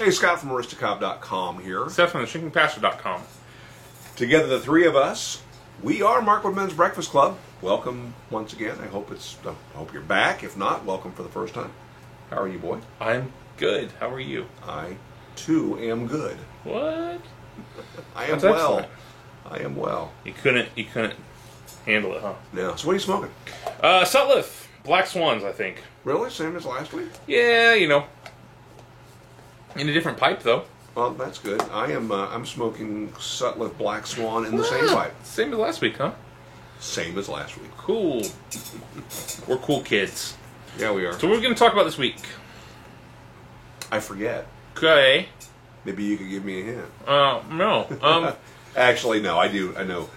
Hey, Scott from Aristocop.com here. Seth from TheShrinkingPastor.com. Together, the three of us, we are Markwood Men's Breakfast Club. Welcome once again. I hope you're back. If not, welcome for the first time. How are you, boy? I'm good. How are you? I, too, am good. What? I am That's well. excellent. I am well. You couldn't handle it, huh? Yeah. So what are you smoking? Sutliff. Black Swans, I think. Really? Same as last week? Yeah, in a different pipe, though. Well, that's good. I'm smoking Sutliff Black Swan in the same pipe. Same as last week, huh? Same as last week. Cool. We're cool kids. Yeah, we are. So what are we going to talk about this week? I forget. Okay. Maybe you could give me a hint. No. Actually, no, I do. I know.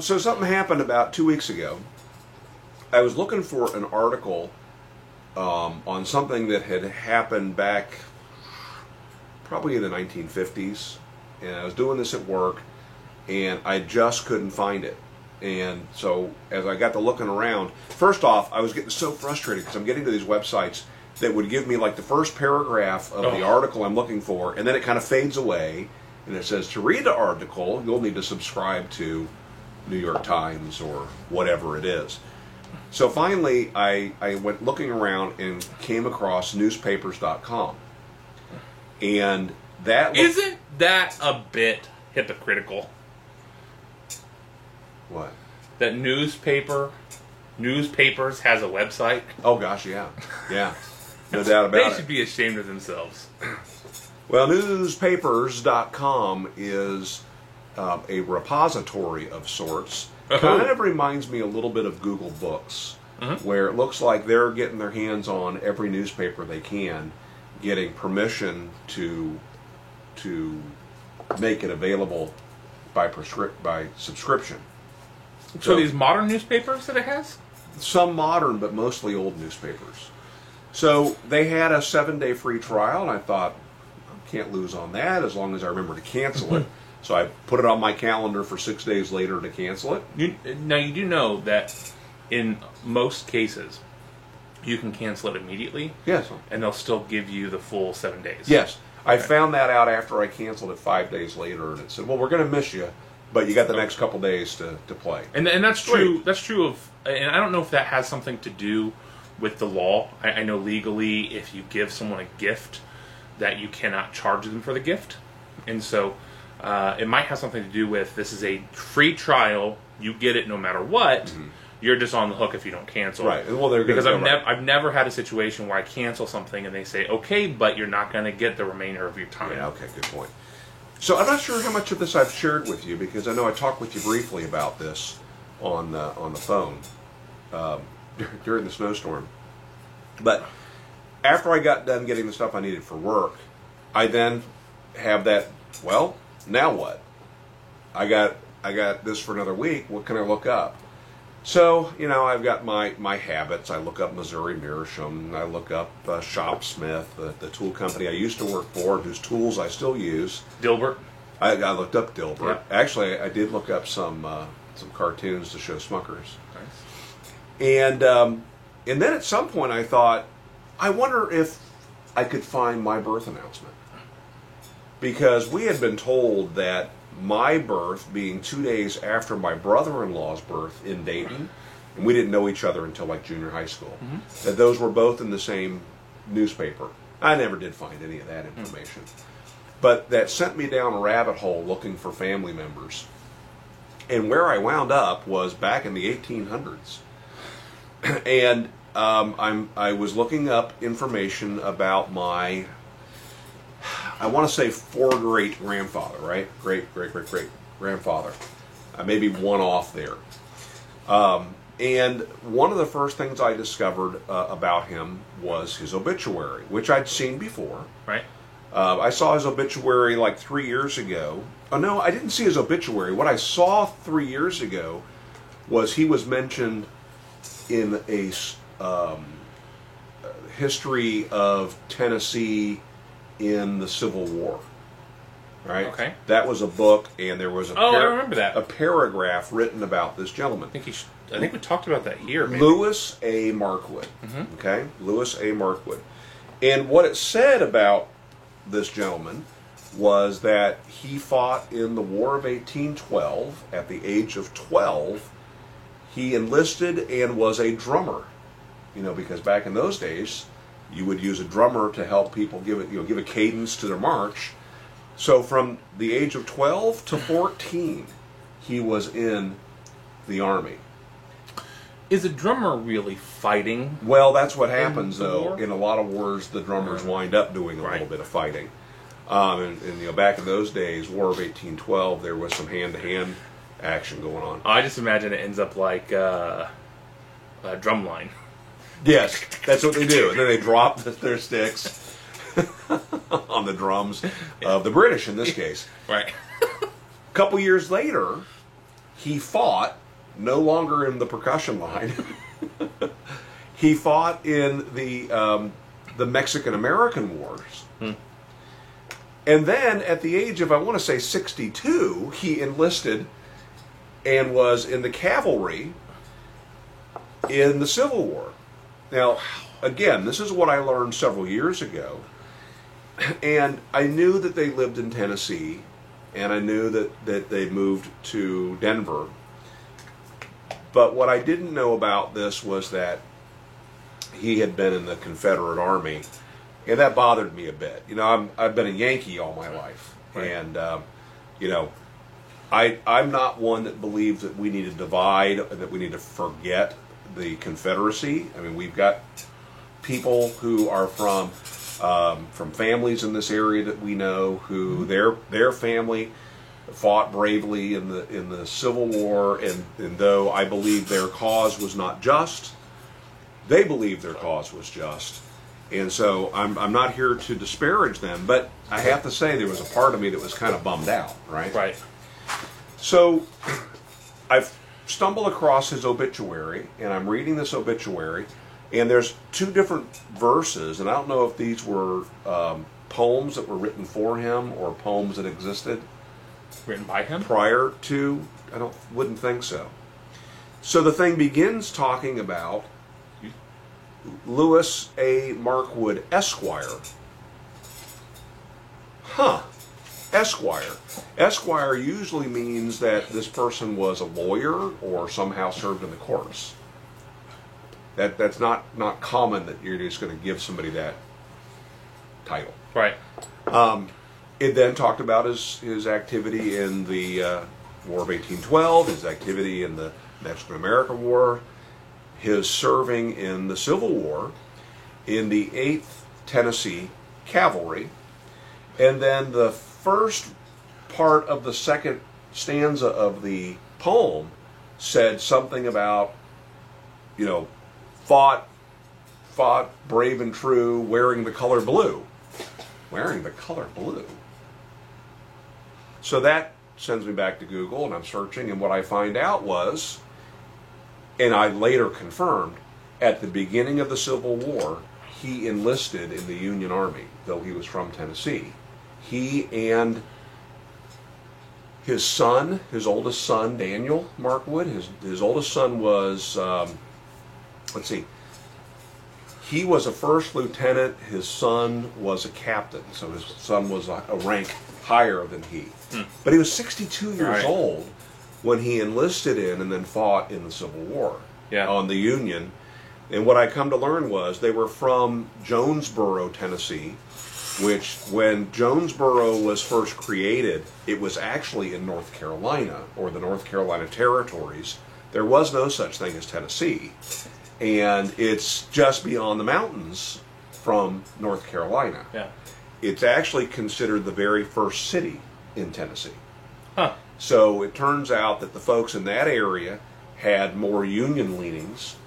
So something happened about 2 weeks ago. I was looking for an article on something that had happened back probably in the 1950s. And I was doing this at work, and I just couldn't find it. And so as I got to looking around, first off, I was getting so frustrated because I'm getting to these websites that would give me like the first paragraph of the article I'm looking for, and then it kind of fades away, and it says, to read the article, you'll need to subscribe to New York Times or whatever it is. So finally, I went looking around and came across newspapers.com. And that... Isn't that a bit hypocritical? What? That newspapers has a website? Oh, gosh, yeah. Yeah. No doubt about it. They should be ashamed of themselves. Well, newspapers.com is a repository of sorts. Kind of reminds me a little bit of Google Books, where it looks like they're getting their hands on every newspaper they can, getting permission to make it available by subscription. So these modern newspapers that it has? Some modern, but mostly old newspapers. So they had a 7-day free trial, and I thought, I can't lose on that as long as I remember to cancel it. So I put it on my calendar for 6 days later to cancel it. Now, you do know that in most cases, you can cancel it immediately. Yes. And they'll still give you the full 7 days. Yes. I found that out after I canceled it 5 days later, and it said, well, we're going to miss you, but you got the next couple days to play. And that's true. That's true of, and I don't know if that has something to do with the law. I know legally, if you give someone a gift, that you cannot charge them for the gift. And so it might have something to do with, this is a free trial, you get it no matter what, you're just on the hook if you don't cancel. Right. Well, because I've never had a situation where I cancel something and they say, okay, but you're not going to get the remainder of your time. Yeah, okay, good point. So I'm not sure how much of this I've shared with you, because I know I talked with you briefly about this on the phone during the snowstorm. But after I got done getting the stuff I needed for work, I then have that, well, now what? I got this for another week. What can I look up? So, I've got my habits. I look up Missouri Meerschaum. I look up Shopsmith, the tool company I used to work for, whose tools I still use. Dilbert. I looked up Dilbert. Yeah. Actually, I did look up some cartoons to show Smuckers. Nice. And then at some point I thought, I wonder if I could find my birth announcement. Because we had been told that my birth being 2 days after my brother-in-law's birth in Dayton, and we didn't know each other until like junior high school, that those were both in the same newspaper. I never did find any of that information. But that sent me down a rabbit hole looking for family members. And where I wound up was back in the 1800s. And I was looking up information about my, I want to say great-grandfather, right? Great-grandfather. Maybe one off there. And one of the first things I discovered about him was his obituary, which I'd seen before. Right. I saw his obituary like 3 years ago. Oh, no, I didn't see his obituary. What I saw 3 years ago was he was mentioned in a history of Tennessee in the Civil War. Right? Okay. That was a book, and there was I remember that. a paragraph written about this gentleman. I think we talked about that here. Maybe. Lewis A. Markwood. Okay? Lewis A. Markwood. And what it said about this gentleman was that he fought in the War of 1812. At the age of 12, he enlisted and was a drummer. You know, because back in those days, you would use a drummer to help people give a cadence to their march. So from the age of 12 to 14, he was in the Army. Is a drummer really fighting? Well, that's what happens, the though. war? In a lot of wars, the drummers wind up doing a Right. little bit of fighting. And you know, back in those days, War of 1812, there was some hand-to-hand action going on. I just imagine it ends up like a drumline. Yes, that's what they do. And then they drop their sticks on the drums of the British, in this case. Right. A couple years later, he fought, no longer in the percussion line. He fought in the Mexican-American Wars. And then, at the age of, I want to say, 62, he enlisted and was in the cavalry in the Civil War. Now, again, this is what I learned several years ago. And I knew that they lived in Tennessee, and I knew that they moved to Denver. But what I didn't know about this was that he had been in the Confederate Army, and that bothered me a bit. You know, I've been a Yankee all my life, Right. and you know, I'm not one that believes that we need to divide, that we need to forget the Confederacy. I mean, we've got people who are from families in this area that we know who their family fought bravely in the Civil War, and though I believe their cause was not just, they believed their cause was just. And so I'm not here to disparage them, but I have to say there was a part of me that was kind of bummed out, right? Right. So I've stumbled across his obituary, and I'm reading this obituary, and there's two different verses, and I don't know if these were poems that were written for him or poems that existed Written by him? prior to. Wouldn't think so. So the thing begins talking about Lewis A. Markwood, Esquire. Esquire. Esquire usually means that this person was a lawyer or somehow served in the courts. That's not common that you're just going to give somebody that title. Right. It then talked about his activity in the War of 1812, his activity in the Mexican-American War, his serving in the Civil War, in the 8th Tennessee Cavalry, and then the first part of the second stanza of the poem said something about, you know, fought brave and true, wearing the color blue. Wearing the color blue. So that sends me back to Google, and I'm searching, and what I find out was, and I later confirmed, at the beginning of the Civil War, he enlisted in the Union Army, though he was from Tennessee. He and his son, his oldest son, Daniel Markwood, his oldest son was, let's see, he was a first lieutenant, his son was a captain, so his son was a rank higher than he. But he was 62 years Right. old when he enlisted in and then fought in the Civil War on the Union. And what I come to learn was they were from Jonesboro, Tennessee, which when Jonesboro was first created, it was actually in North Carolina, or the North Carolina Territories. There was no such thing as Tennessee. And it's just beyond the mountains from North Carolina. Yeah. It's actually considered the very first city in Tennessee. Huh. So it turns out that the folks in that area had more Union leanings,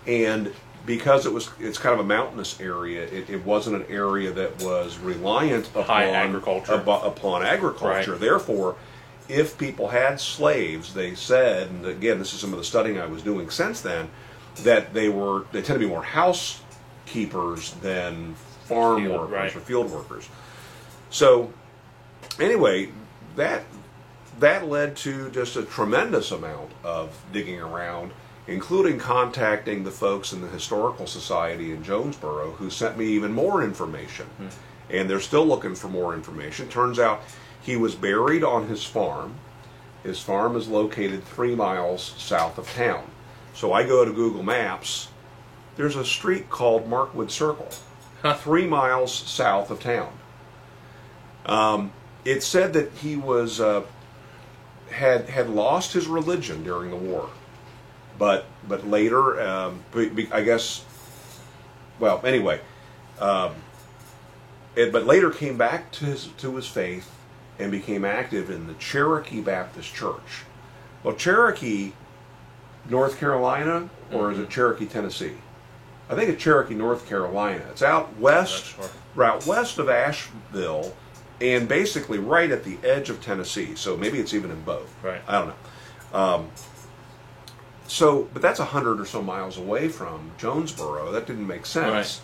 and because it's kind of a mountainous area, it wasn't an area that was reliant upon agriculture. Upon agriculture. Right. Therefore, if people had slaves, they said, and again, this is some of the studying I was doing since then, that they tend to be more housekeepers than farm workers right. or field workers. So anyway, that led to just a tremendous amount of digging around, including contacting the folks in the Historical Society in Jonesboro, who sent me even more information. and they're still looking for more information. Turns out he was buried on his farm. His farm is located 3 miles south of town. So I go to Google Maps. There's a street called Markwood Circle, 3 miles south of town. It said that he was had lost his religion during the war, but later, I guess. Well, anyway, but later came back to his faith and became active in the Cherokee Baptist Church. Well, Cherokee, North Carolina, or is it Cherokee, Tennessee? I think it's Cherokee, North Carolina. It's out west, right west of Asheville, and basically right at the edge of Tennessee. So maybe it's even in both. Right. I don't know. But that's 100 or so miles away from Jonesboro. That didn't make sense. Right.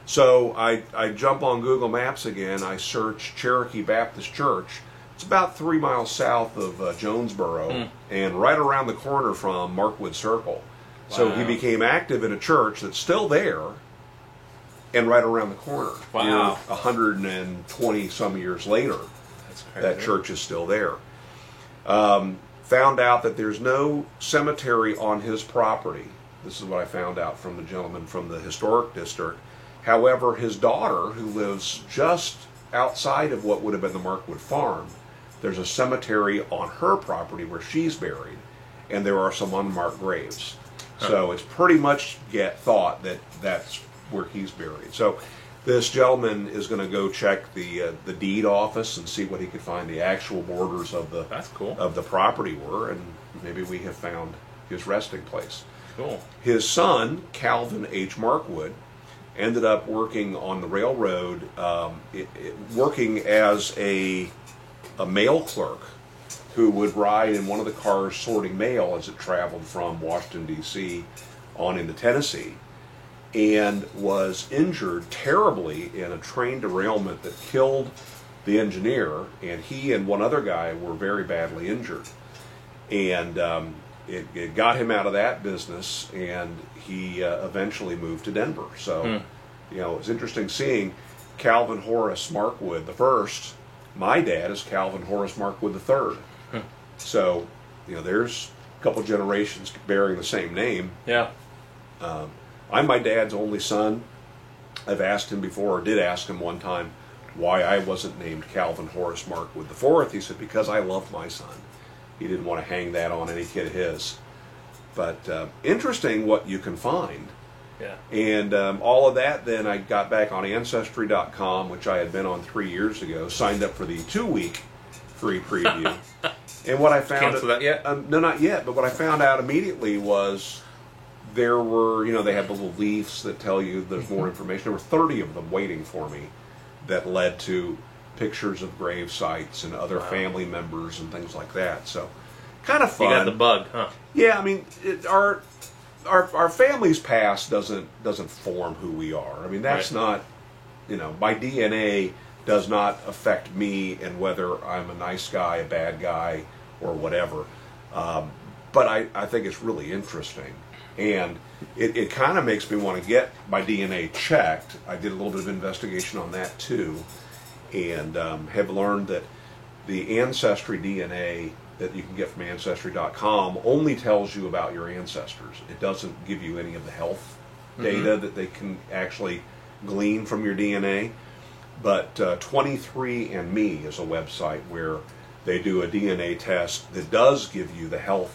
So I jump on Google Maps again. I search Cherokee Baptist Church. It's about 3 miles south of Jonesboro and right around the corner from Markwood Circle. Wow. So he became active in a church that's still there and right around the corner. Wow. 120 some years later, That's crazy. that church is still there. Found out that there's no cemetery on his property. This is what I found out from the gentleman from the historic district. However, his daughter, who lives just outside of what would have been the Markwood farm, there's a cemetery on her property where she's buried, and there are some unmarked graves. So it's pretty much thought that that's where he's buried. So this gentleman is going to go check the deed office and see what he could find the actual borders of the That's cool. of the property were, and maybe we have found his resting place. Cool. His son, Calvin H. Markwood, ended up working on the railroad, working as a mail clerk who would ride in one of the cars sorting mail as it traveled from Washington, D.C. on into Tennessee, and was injured terribly in a train derailment that killed the engineer, and he and one other guy were very badly injured. And it got him out of that business, and he eventually moved to Denver. So, it's interesting seeing Calvin Horace Markwood the first. My dad is Calvin Horace Markwood the third. So, there's a couple generations bearing the same name. Yeah. I'm my dad's only son. I've asked him before, or did ask him one time, why I wasn't named Calvin Horace Markwood the fourth. He said, because I loved my son. He didn't want to hang that on any kid of his. But interesting what you can find. Yeah. And all of that, then I got back on Ancestry.com, which I had been on 3 years ago, signed up for the 2-week free preview. And what I found... Cancel that yet? No, not yet. But what I found out immediately was there were, they have the little leaves that tell you there's more information. There were 30 of them waiting for me that led to pictures of grave sites and other family members and things like that. So, kind of fun. You got the bug, huh? Yeah, I mean, our family's past doesn't form who we are. I mean, that's not, my DNA does not affect me and whether I'm a nice guy, a bad guy, or whatever. But I think it's really interesting. And it kind of makes me want to get my DNA checked. I did a little bit of investigation on that too, and have learned that the Ancestry DNA that you can get from Ancestry.com only tells you about your ancestors. It doesn't give you any of the health data that they can actually glean from your DNA. But 23andMe is a website where they do a DNA test that does give you the health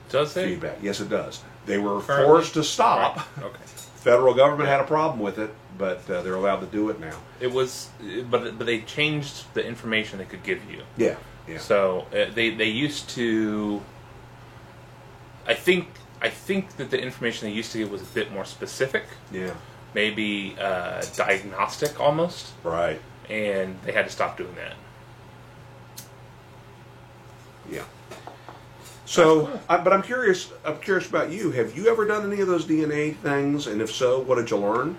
feedback. Yes, it does. They were forced to stop. Right. Okay. Federal government had a problem with it, but they're allowed to do it now. It was, but they changed the information they could give you. Yeah. So they used to. I think that the information they used to give was a bit more specific. Yeah. Maybe diagnostic almost. Right. And they had to stop doing that. Yeah. So, cool. But I'm curious. I'm curious about you. Have you ever done any of those DNA things? And if so, what did you learn?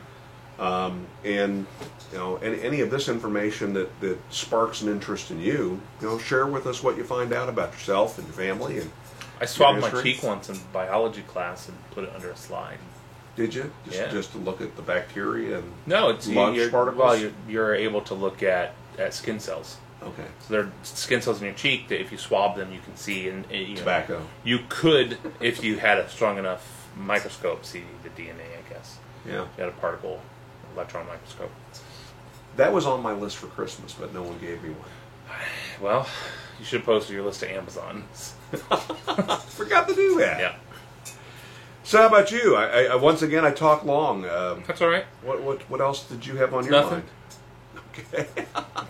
And any of this information that sparks an interest in you, share with us what you find out about yourself and your family. And I swabbed my cheek once in biology class and put it under a slide. Did you? Yeah. Just to look at the bacteria and No, it's lunch particles? well, you're able to look at skin cells. Okay. So there are skin cells in your cheek that if you swab them, you can see. And you know, Tobacco. you could, if you had a strong enough microscope, see the DNA. I guess. Yeah. If you had a particle electron microscope. That was on my list for Christmas, but no one gave me one. Well, you should post to your list to Amazon. Forgot to do that. Yeah, So how about you? I once again I talk long. that's all right. What else did you have on your Nothing. mind? Okay.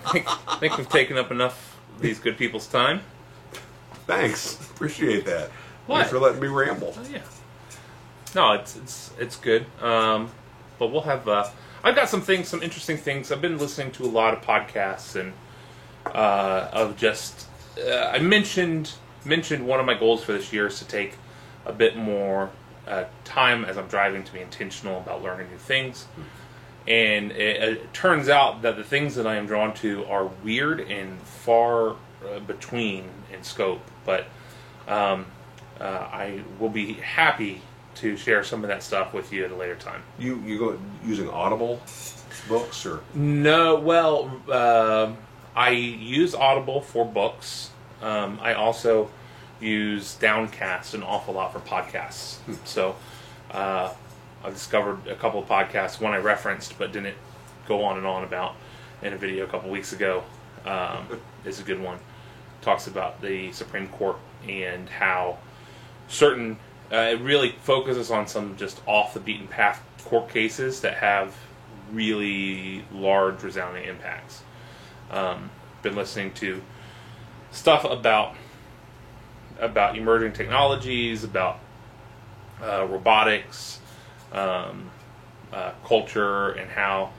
I think we've taken up enough of these good people's time. Thanks. Appreciate that. What? Thanks for letting me ramble. Oh, yeah. No, it's good. But we'll have. I've got some interesting things. I've been listening to a lot of podcasts and of just. I mentioned one of my goals for this year is to take a bit more time as I'm driving to be intentional about learning new things. And it turns out that the things that I am drawn to are weird and far between in scope. But I will be happy to share some of that stuff with you at a later time. You go using Audible books or No, well, I use Audible for books. I also use Downcast an awful lot for podcasts. So I've discovered a couple of podcasts, one I referenced but didn't go on and on about in a video a couple weeks ago. Is a good one. Talks about the Supreme Court and how certain it really focuses on some just off the beaten path court cases that have really large resounding impacts. Been listening to stuff about emerging technologies, about robotics, culture, and how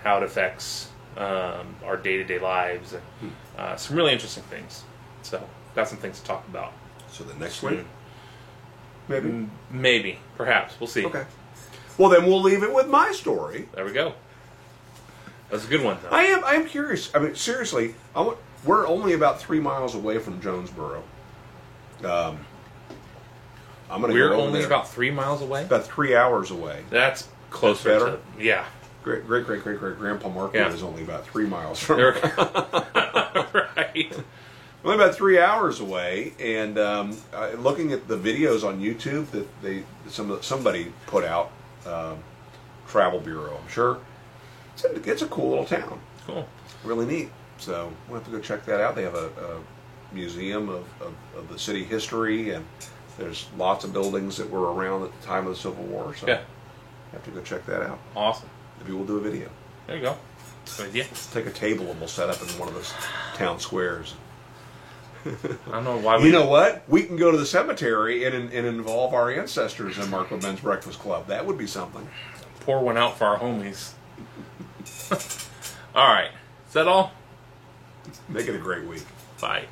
it affects our day-to-day lives, and some really interesting things. So, got some things to talk about. so the next soon. week maybe. Maybe, perhaps, we'll see. Okay. Well, then we'll leave it with my story. There we go. That's a good one, though. I am curious. I mean, seriously, we're only about 3 miles away from Jonesboro. I'm gonna. We're go over only there. about 3 miles away. about 3 hours away. That's closer That's better? to yeah. Great Grandpa Marco Yeah. is only about 3 miles from. There we go. Right. Only about 3 hours away, and looking at the videos on YouTube that somebody put out, Travel Bureau, I'm sure it's a cool little town, Cool. really neat. So we'll have to go check that out. They have a museum of the city history, and there's lots of buildings that were around at the time of the Civil War. So Yeah. have to go check that out. Awesome. Maybe we'll do a video. There you go. Good idea. Take a table and we'll set up in one of those town squares. I don't know why we. You know what? We can go to the cemetery and involve our ancestors in Marco Ben's Breakfast Club. That would be something. Pour one out for our homies. All right. Is that all? Make it a great week. Bye.